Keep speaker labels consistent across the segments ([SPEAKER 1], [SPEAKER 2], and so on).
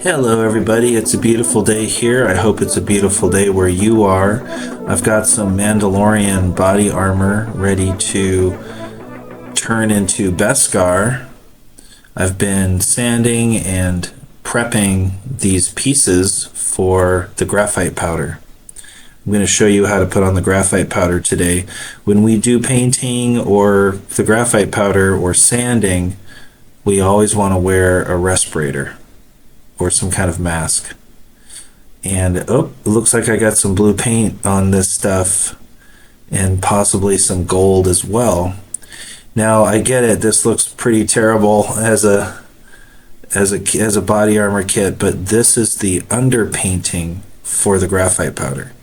[SPEAKER 1] Hello everybody, it's a beautiful day here. I hope it's a beautiful day where you are. I've got some Mandalorian body armor ready to turn into Beskar. I've been sanding and prepping these pieces for the graphite powder. I'm going to show you how to put on the graphite powder today. When we do painting or the graphite powder or sanding, we always want to wear a respirator or some kind of mask. And oh, it looks like I got some blue paint on this stuff and possibly some gold as well. Now I get it, this looks pretty terrible as a body armor kit, but this is the underpainting for the graphite powder.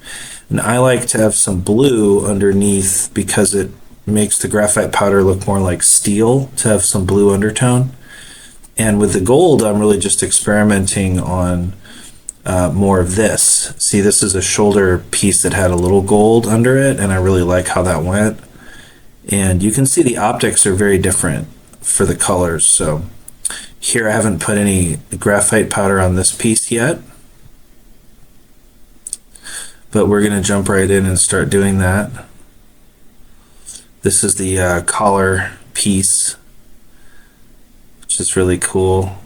[SPEAKER 1] And I like to have some blue underneath because it makes the graphite powder look more like steel, to have some blue undertone. And with the gold, I'm really just experimenting on more of this. See, this is a shoulder piece that had a little gold under it, and I really like how that went. And you can see the optics are very different for the colors. So here I haven't put any graphite powder on this piece yet, but we're going to jump right in and start doing that. This is the collar piece, which is really cool.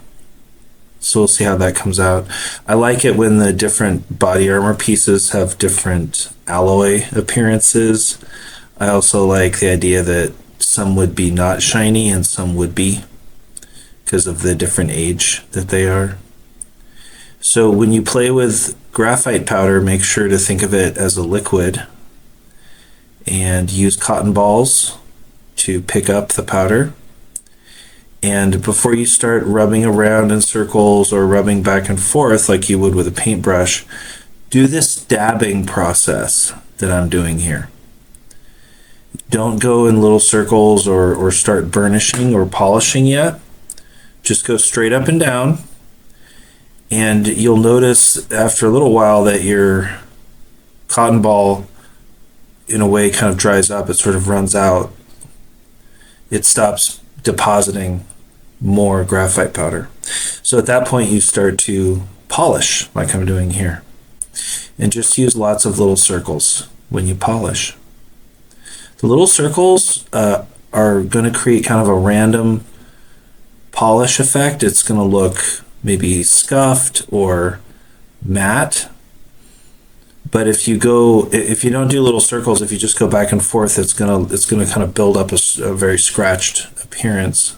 [SPEAKER 1] So we'll see how that comes out. I like it when the different body armor pieces have different alloy appearances. I also like the idea that some would be not shiny and some would be, because of the different age that they are. So when you play with graphite powder, make sure to think of it as a liquid and use cotton balls to pick up the powder. And before you start rubbing around in circles or rubbing back and forth like you would with a paintbrush, do this dabbing process that I'm doing here. Don't go in little circles or start burnishing or polishing yet. Just go straight up and down. And you'll notice after a little while that your cotton ball, in a way, kind of dries up. It sort of runs out. It stops depositing more graphite powder. So at that point you start to polish like I'm doing here, and just use lots of little circles when you polish. The little circles are going to create kind of a random polish effect. It's going to look maybe scuffed or matte, but if you don't do little circles, if you just go back and forth, it's gonna kind of build up a very scratched appearance.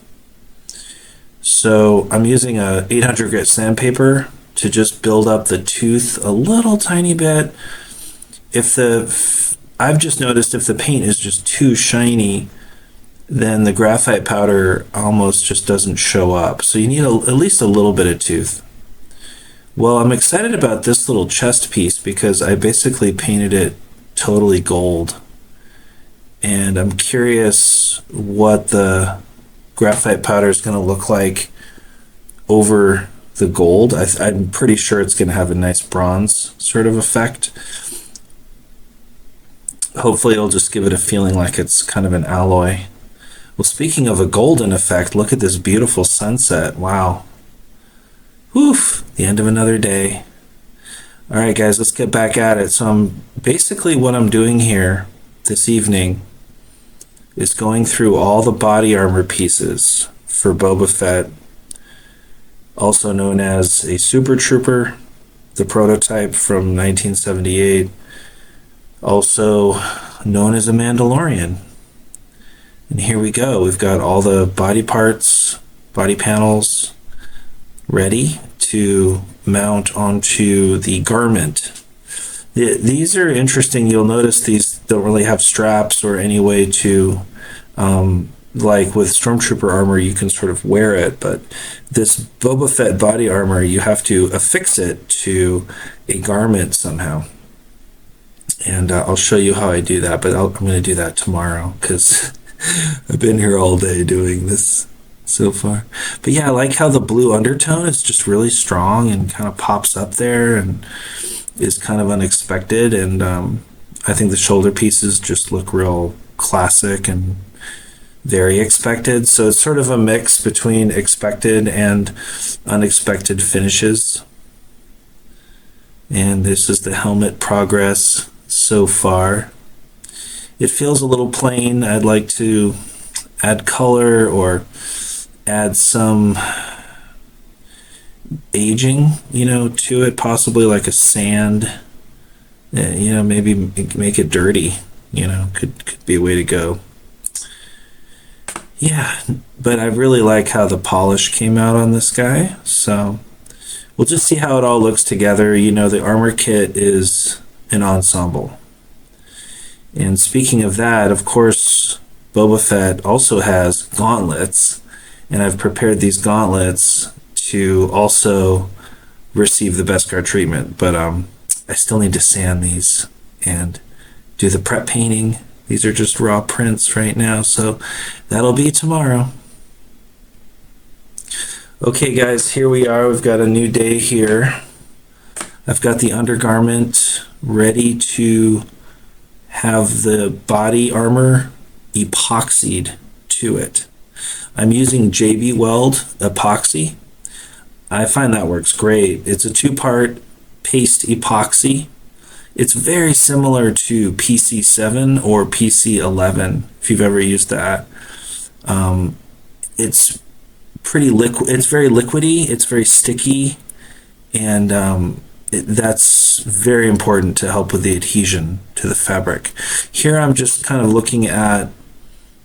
[SPEAKER 1] So I'm using a 800 grit sandpaper to just build up the tooth a little tiny bit. I've just noticed if the paint is just too shiny, then the graphite powder almost just doesn't show up. So you need at least a little bit of tooth. Well, I'm excited about this little chest piece because I basically painted it totally gold. And I'm curious what the graphite powder is going to look like over the gold. I'm pretty sure it's going to have a nice bronze sort of effect. Hopefully it'll just give it a feeling like it's kind of an alloy. Well, speaking of a golden effect, look at this beautiful sunset. Wow. Woof, the end of another day. All right, guys, let's get back at it. So basically what I'm doing here this evening is going through all the body armor pieces for Boba Fett, also known as a Super Trooper, the prototype from 1978, also known as a Mandalorian. And here we go. We've got all the body parts, body panels ready to mount onto the garment. These are interesting. You'll notice these don't really have straps or any way to, like with Stormtrooper armor, you can sort of wear it, but this Boba Fett body armor, you have to affix it to a garment somehow. And I'll show you how I do that, but I'm going to do that tomorrow because I've been here all day doing this so far. But yeah, I like how the blue undertone is just really strong and kind of pops up there and is kind of unexpected. And I think the shoulder pieces just look real classic and very expected. So it's sort of a mix between expected and unexpected finishes. And this is the helmet progress so far. It feels a little plain. I'd like to add color or add some aging, to it, possibly like a sand, maybe make it dirty, could be a way to go. Yeah, but I really like how the polish came out on this guy, so we'll just see how it all looks together. The armor kit is an ensemble. And speaking of that, of course, Boba Fett also has gauntlets, and I've prepared these gauntlets to also receive the Beskar treatment, but I still need to sand these and do the prep painting. These are just raw prints right now, so that'll be tomorrow. Okay guys, here we are. We've got a new day here. I've got the undergarment ready to have the body armor epoxied to it. I'm using JB Weld epoxy. I find that works great. It's a 2-part paste epoxy. It's very similar to PC7 or PC11 if you've ever used that. It's pretty liquid. It's very liquidy. It's very sticky, and that's very important to help with the adhesion to the fabric. Here I'm just kind of looking at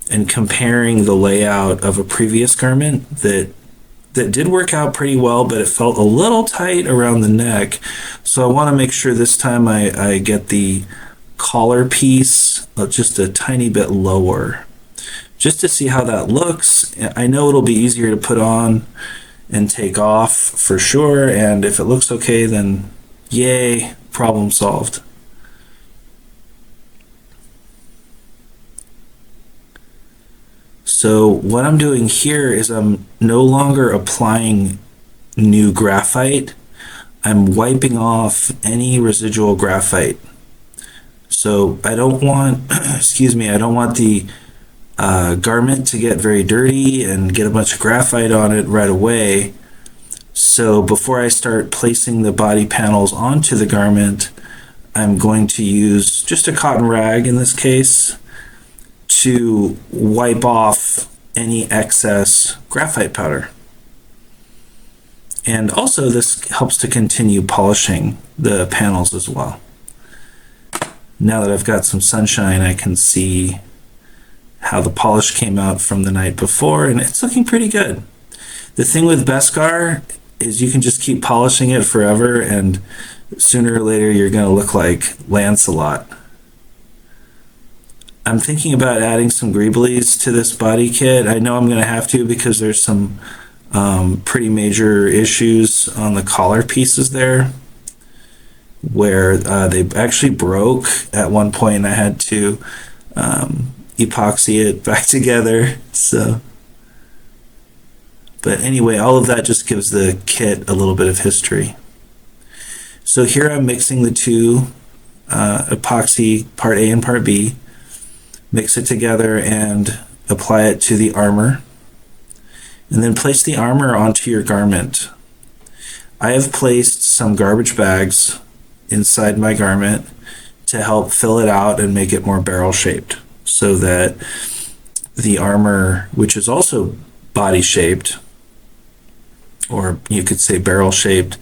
[SPEAKER 1] and comparing the layout of a previous garment that did work out pretty well, but it felt a little tight around the neck. So I want to make sure this time I get the collar piece just a tiny bit lower, just to see how that looks. I know it'll be easier to put on and take off for sure, and if it looks okay, then yay, problem solved. So what I'm doing here is I'm no longer applying new graphite. I'm wiping off any residual graphite. So I don't want, I don't want the garment to get very dirty and get a bunch of graphite on it right away. So before I start placing the body panels onto the garment, I'm going to use just a cotton rag in this case to wipe off any excess graphite powder. And also this helps to continue polishing the panels as well. Now that I've got some sunshine, I can see how the polish came out from the night before, and it's looking pretty good. The thing with Beskar is you can just keep polishing it forever, and sooner or later you're going to look like Lancelot. I'm thinking about adding some greeblies to this body kit. I know I'm going to have to because there's some pretty major issues on the collar pieces there where they actually broke at one point and I had to epoxy it back together. But anyway, all of that just gives the kit a little bit of history. So here I'm mixing the two epoxy, part A and part B. Mix it together and apply it to the armor, and then place the armor onto your garment. I have placed some garbage bags inside my garment to help fill it out and make it more barrel shaped so that the armor, which is also body shaped, or you could say barrel shaped,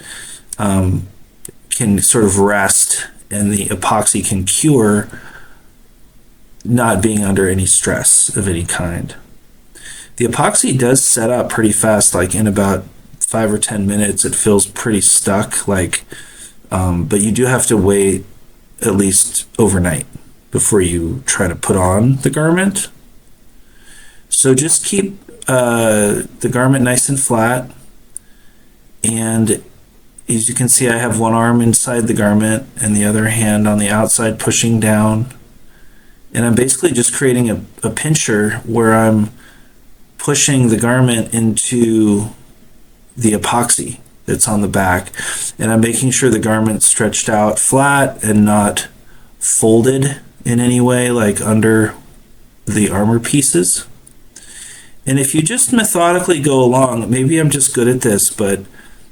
[SPEAKER 1] can sort of rest and the epoxy can cure, not being under any stress of any kind. The epoxy does set up pretty fast, like in about 5 or 10 minutes. It feels pretty stuck, but you do have to wait at least overnight before you try to put on the garment. So just keep the garment nice and flat, and as you can see, I have one arm inside the garment and the other hand on the outside pushing down. And I'm basically just creating a pincher where I'm pushing the garment into the epoxy that's on the back. And I'm making sure the garment's stretched out flat and not folded in any way, like under the armor pieces. And if you just methodically go along, maybe I'm just good at this, but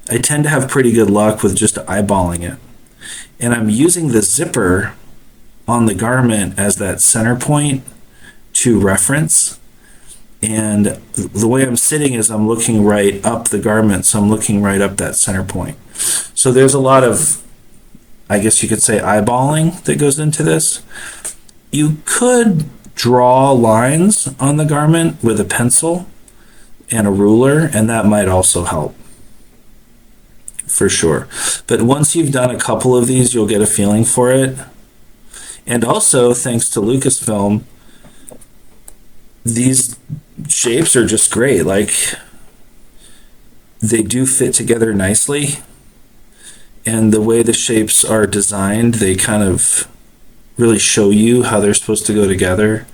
[SPEAKER 1] I tend to have pretty good luck with just eyeballing it. And I'm using the zipper on the garment as that center point to reference. And the way I'm sitting is I'm looking right up the garment, so I'm looking right up that center point. So there's a lot of, I guess you could say, eyeballing that goes into this. You could draw lines on the garment with a pencil and a ruler, and that might also help, for sure. But once you've done a couple of these, you'll get a feeling for it. And also, thanks to Lucasfilm, these shapes are just great. Like, they do fit together nicely, and the way the shapes are designed, they kind of really show you how they're supposed to go together.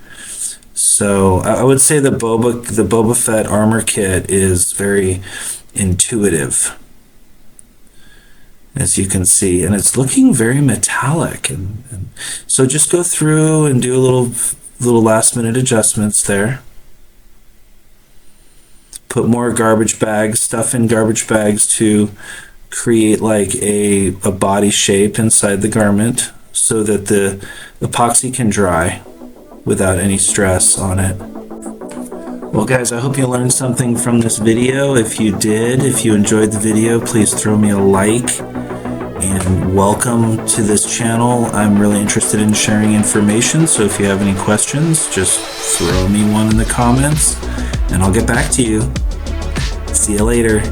[SPEAKER 1] So I would say the Boba Fett armor kit is very intuitive, as you can see, and it's looking very metallic. And so just go through and do a little last minute adjustments there. Put more garbage bags, stuff in garbage bags to create like a body shape inside the garment so that the epoxy can dry without any stress on it. Well guys, I hope you learned something from this video. If you did, if you enjoyed the video, please throw me a like, and welcome to this channel. I'm really interested in sharing information, so if you have any questions, just throw me one in the comments and I'll get back to you. See you later.